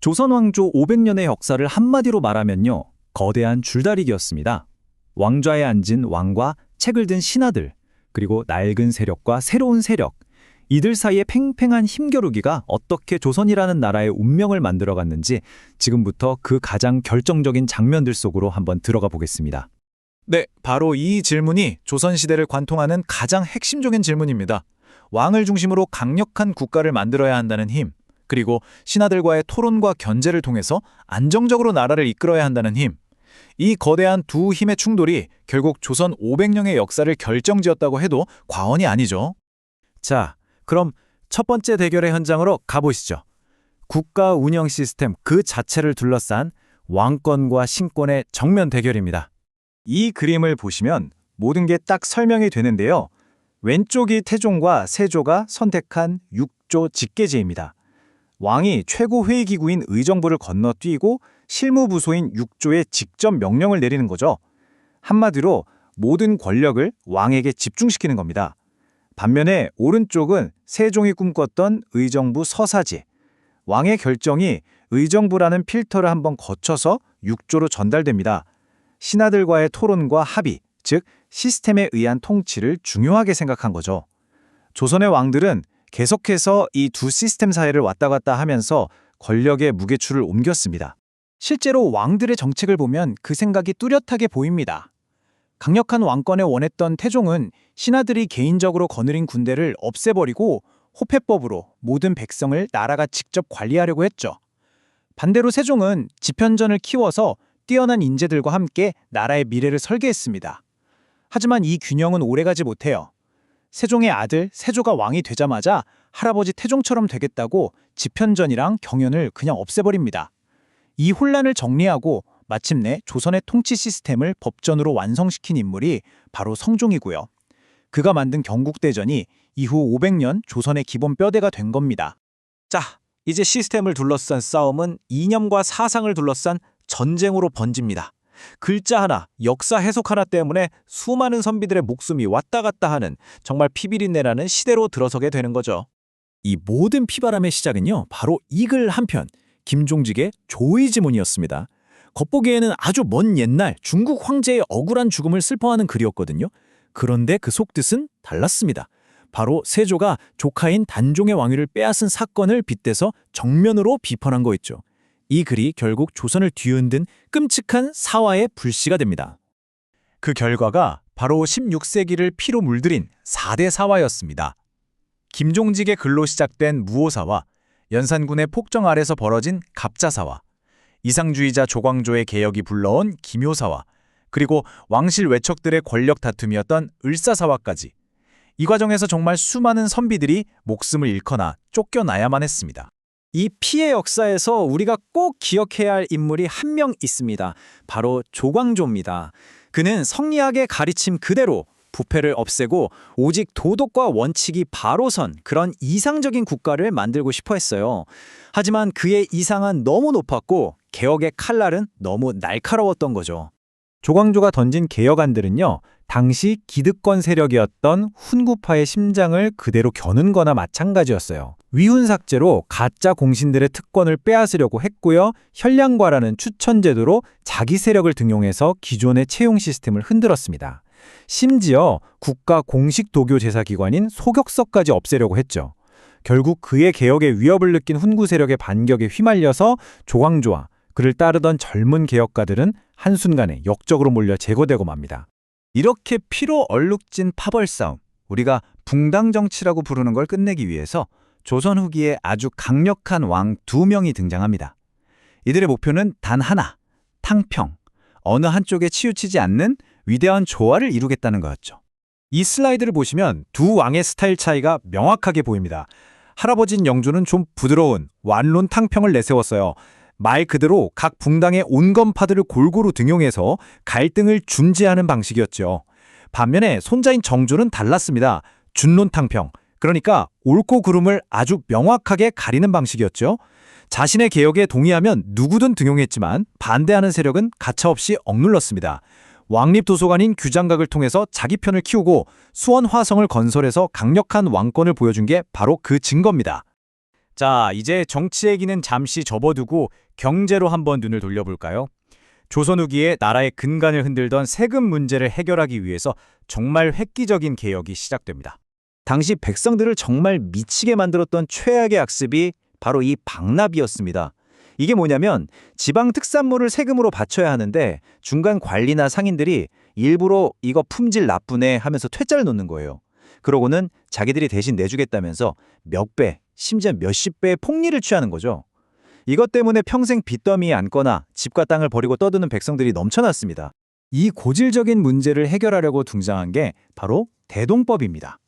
조선 왕조 500년의 역사를 한마디로 말하면요, 거대한 줄다리기였습니다. 왕좌에 앉은 왕과 책을 든 신하들, 그리고 낡은 세력과 새로운 세력, 이들 사이의 팽팽한 힘겨루기가 어떻게 조선이라는 나라의 운명을 만들어갔는지 지금부터 그 가장 결정적인 장면들 속으로 한번 들어가 보겠습니다. 네, 바로 이 질문이 조선시대를 관통하는 가장 핵심적인 질문입니다. 왕을 중심으로 강력한 국가를 만들어야 한다는 힘, 그리고 신하들과의 토론과 견제를 통해서 안정적으로 나라를 이끌어야 한다는 힘. 이 거대한 두 힘의 충돌이 결국 조선 500년의 역사를 결정지었다고 해도 과언이 아니죠. 자, 그럼 첫 번째 대결의 현장으로 가보시죠. 국가 운영 시스템 그 자체를 둘러싼 왕권과 신권의 정면 대결입니다. 이 그림을 보시면 모든 게 딱 설명이 되는데요. 왼쪽이 태종과 세조가 선택한 6조 직계제입니다. 왕이 최고 회의기구인 의정부를 건너뛰고 실무부소인 6조에 직접 명령을 내리는 거죠. 한마디로 모든 권력을 왕에게 집중시키는 겁니다. 반면에 오른쪽은 세종이 꿈꿨던 의정부 서사제. 왕의 결정이 의정부라는 필터를 한번 거쳐서 6조로 전달됩니다. 신하들과의 토론과 합의, 즉 시스템에 의한 통치를 중요하게 생각한 거죠. 조선의 왕들은 계속해서 이 두 시스템 사이를 왔다 갔다 하면서 권력의 무게추를 옮겼습니다. 실제로 왕들의 정책을 보면 그 생각이 뚜렷하게 보입니다. 강력한 왕권에 원했던 태종은 신하들이 개인적으로 거느린 군대를 없애버리고 호패법으로 모든 백성을 나라가 직접 관리하려고 했죠. 반대로 세종은 집현전을 키워서 뛰어난 인재들과 함께 나라의 미래를 설계했습니다. 하지만 이 균형은 오래가지 못해요. 세종의 아들 세조가 왕이 되자마자 할아버지 태종처럼 되겠다고 집현전이랑 경연을 그냥 없애버립니다. 이 혼란을 정리하고 마침내 조선의 통치 시스템을 법전으로 완성시킨 인물이 바로 성종이고요. 그가 만든 경국대전이 이후 500년 조선의 기본 뼈대가 된 겁니다. 자, 이제 시스템을 둘러싼 싸움은 이념과 사상을 둘러싼 전쟁으로 번집니다. 글자 하나, 역사 해석 하나 때문에 수많은 선비들의 목숨이 왔다 갔다 하는 정말 피비린내라는 시대로 들어서게 되는 거죠. 이 모든 피바람의 시작은요, 바로 이 글 한 편, 김종직의 조의지문이었습니다. 겉보기에는 아주 먼 옛날 중국 황제의 억울한 죽음을 슬퍼하는 글이었거든요. 그런데 그 속뜻은 달랐습니다. 바로 세조가 조카인 단종의 왕위를 빼앗은 사건을 빗대서 정면으로 비판한 거 있죠. 이 글이 결국 조선을 뒤흔든 끔찍한 사화의 불씨가 됩니다. 그 결과가 바로 16세기를 피로 물들인 4대 사화였습니다. 김종직의 글로 시작된 무오사화, 연산군의 폭정 아래서 벌어진 갑자사화, 이상주의자 조광조의 개혁이 불러온 기묘사화, 그리고 왕실 외척들의 권력 다툼이었던 을사사화까지. 이 과정에서 정말 수많은 선비들이 목숨을 잃거나 쫓겨나야만 했습니다. 이 피해 역사에서 우리가 꼭 기억해야 할 인물이 한 명 있습니다. 바로 조광조입니다. 그는 성리학의 가르침 그대로 부패를 없애고 오직 도덕과 원칙이 바로 선 그런 이상적인 국가를 만들고 싶어 했어요. 하지만 그의 이상은 너무 높았고 개혁의 칼날은 너무 날카로웠던 거죠. 조광조가 던진 개혁안들은요, 당시 기득권 세력이었던 훈구파의 심장을 그대로 겨눈 거나 마찬가지였어요. 위훈삭제로 가짜 공신들의 특권을 빼앗으려고 했고요. 현량과라는 추천제도로 자기 세력을 등용해서 기존의 채용 시스템을 흔들었습니다. 심지어 국가 공식 도교 제사기관인 소격서까지 없애려고 했죠. 결국 그의 개혁에 위협을 느낀 훈구 세력의 반격에 휘말려서 조광조와 그를 따르던 젊은 개혁가들은 한순간에 역적으로 몰려 제거되고 맙니다. 이렇게 피로 얼룩진 파벌싸움, 우리가 붕당정치라고 부르는 걸 끝내기 위해서 조선 후기에 아주 강력한 왕 2명이 등장합니다. 이들의 목표는 단 하나, 탕평, 어느 한쪽에 치우치지 않는 위대한 조화를 이루겠다는 거였죠. 이 슬라이드를 보시면 두 왕의 스타일 차이가 명확하게 보입니다. 할아버진 영조는 좀 부드러운 완론 탕평을 내세웠어요. 말 그대로 각 붕당의 온건파들을 골고루 등용해서 갈등을 중재하는 방식이었죠. 반면에 손자인 정조는 달랐습니다. 준론탕평, 그러니까 옳고 그름을 아주 명확하게 가리는 방식이었죠. 자신의 개혁에 동의하면 누구든 등용했지만 반대하는 세력은 가차없이 억눌렀습니다. 왕립도서관인 규장각을 통해서 자기 편을 키우고 수원 화성을 건설해서 강력한 왕권을 보여준 게 바로 그 증거입니다. 자, 이제 정치 얘기는 잠시 접어두고 경제로 한번 눈을 돌려볼까요? 조선 후기에 나라의 근간을 흔들던 세금 문제를 해결하기 위해서 정말 획기적인 개혁이 시작됩니다. 당시 백성들을 정말 미치게 만들었던 최악의 악습이 바로 이 방납이었습니다. 이게 뭐냐면 지방 특산물을 세금으로 바쳐야 하는데 중간 관리나 상인들이 일부러 이거 품질 나쁘네 하면서 퇴짜를 놓는 거예요. 그러고는 자기들이 대신 내주겠다면서 몇 배, 심지어 몇십 배의 폭리를 취하는 거죠. 이것 때문에 평생 빚더미에 앉거나 집과 땅을 버리고 떠드는 백성들이 넘쳐났습니다. 이 고질적인 문제를 해결하려고 등장한 게 바로 대동법입니다.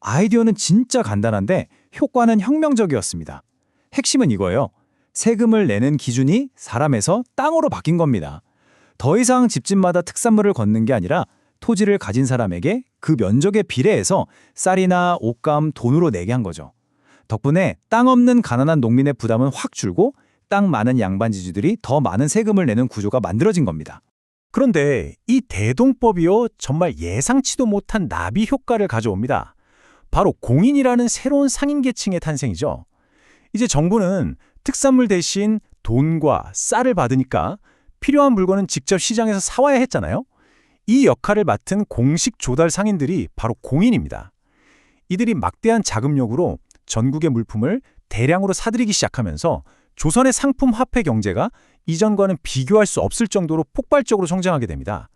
아이디어는 진짜 간단한데 효과는 혁명적이었습니다. 핵심은 이거예요. 세금을 내는 기준이 사람에서 땅으로 바뀐 겁니다. 더 이상 집집마다 특산물을 걷는 게 아니라 토지를 가진 사람에게 그 면적에 비례해서 쌀이나 옷감, 돈으로 내게 한 거죠. 덕분에 땅 없는 가난한 농민의 부담은 확 줄고 땅 많은 양반지주들이 더 많은 세금을 내는 구조가 만들어진 겁니다. 그런데 이 대동법이요, 정말 예상치도 못한 나비 효과를 가져옵니다. 바로 공인이라는 새로운 상인계층의 탄생이죠. 이제 정부는 특산물 대신 돈과 쌀을 받으니까 필요한 물건은 직접 시장에서 사와야 했잖아요. 이 역할을 맡은 공식 조달 상인들이 바로 공인입니다. 이들이 막대한 자금력으로 전국의 물품을 대량으로 사들이기 시작하면서 조선의 상품 화폐 경제가 이전과는 비교할 수 없을 정도로 폭발적으로 성장하게 됩니다.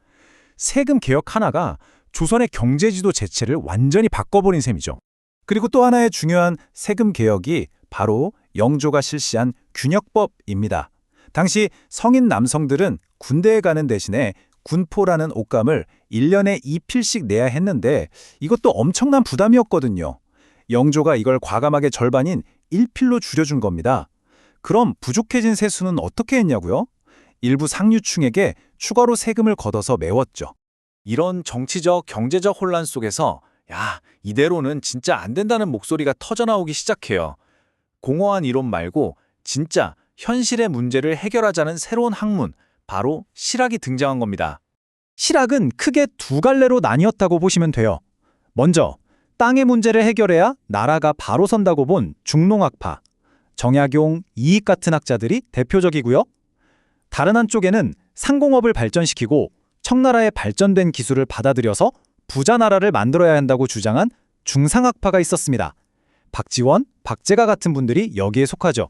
세금 개혁 하나가 조선의 경제지도 자체를 완전히 바꿔버린 셈이죠. 그리고 또 하나의 중요한 세금 개혁이 바로 영조가 실시한 균역법입니다. 당시 성인 남성들은 군대에 가는 대신에 군포라는 옷감을 1년에 2필씩 내야 했는데 이것도 엄청난 부담이었거든요. 영조가 이걸 과감하게 절반인 1필로 줄여준 겁니다. 그럼 부족해진 세수는 어떻게 했냐고요? 일부 상류층에게 추가로 세금을 걷어서 메웠죠. 이런 정치적, 경제적 혼란 속에서 이대로는 진짜 안 된다는 목소리가 터져나오기 시작해요. 공허한 이론 말고 진짜 현실의 문제를 해결하자는 새로운 학문, 바로 실학이 등장한 겁니다. 실학은 크게 두 갈래로 나뉘었다고 보시면 돼요. 먼저 땅의 문제를 해결해야 나라가 바로 선다고 본 중농학파, 정약용, 이익 같은 학자들이 대표적이고요. 다른 한쪽에는 상공업을 발전시키고 청나라의 발전된 기술을 받아들여서 부자 나라를 만들어야 한다고 주장한 중상학파가 있었습니다. 박지원, 박제가 같은 분들이 여기에 속하죠.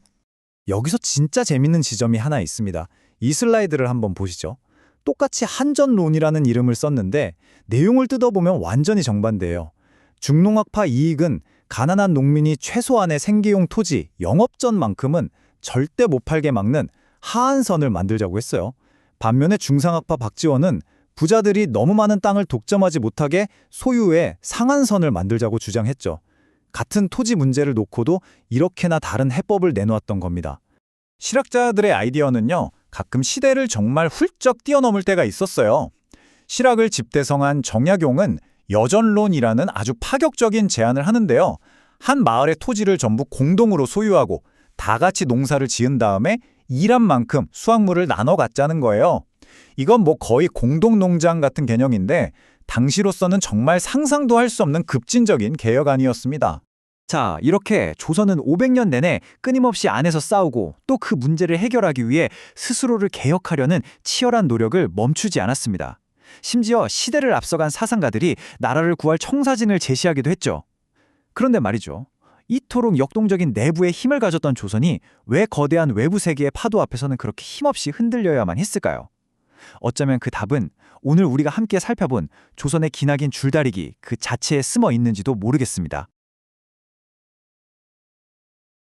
여기서 진짜 재밌는 지점이 하나 있습니다. 이 슬라이드를 한번 보시죠. 똑같이 한전론이라는 이름을 썼는데 내용을 뜯어보면 완전히 정반대예요. 중농학파 이익은 가난한 농민이 최소한의 생계용 토지, 영업전만큼은 절대 못 팔게 막는 하한선을 만들자고 했어요. 반면에 중상학파 박지원은 부자들이 너무 많은 땅을 독점하지 못하게 소유의 상한선을 만들자고 주장했죠. 같은 토지 문제를 놓고도 이렇게나 다른 해법을 내놓았던 겁니다. 실학자들의 아이디어는요, 가끔 시대를 정말 훌쩍 뛰어넘을 때가 있었어요. 실학을 집대성한 정약용은 여전론이라는 아주 파격적인 제안을 하는데요. 한 마을의 토지를 전부 공동으로 소유하고 다 같이 농사를 지은 다음에 일한 만큼 수확물을 나눠 갖자는 거예요. 이건 뭐 거의 공동농장 같은 개념인데 당시로서는 정말 상상도 할 수 없는 급진적인 개혁안이었습니다. 자, 이렇게 조선은 500년 내내 끊임없이 안에서 싸우고 또 그 문제를 해결하기 위해 스스로를 개혁하려는 치열한 노력을 멈추지 않았습니다. 심지어 시대를 앞서간 사상가들이 나라를 구할 청사진을 제시하기도 했죠. 그런데 말이죠. 이토록 역동적인 내부의 힘을 가졌던 조선이 왜 거대한 외부 세계의 파도 앞에서는 그렇게 힘없이 흔들려야만 했을까요? 어쩌면 그 답은 오늘 우리가 함께 살펴본 조선의 기나긴 줄다리기 그 자체에 숨어 있는지도 모르겠습니다.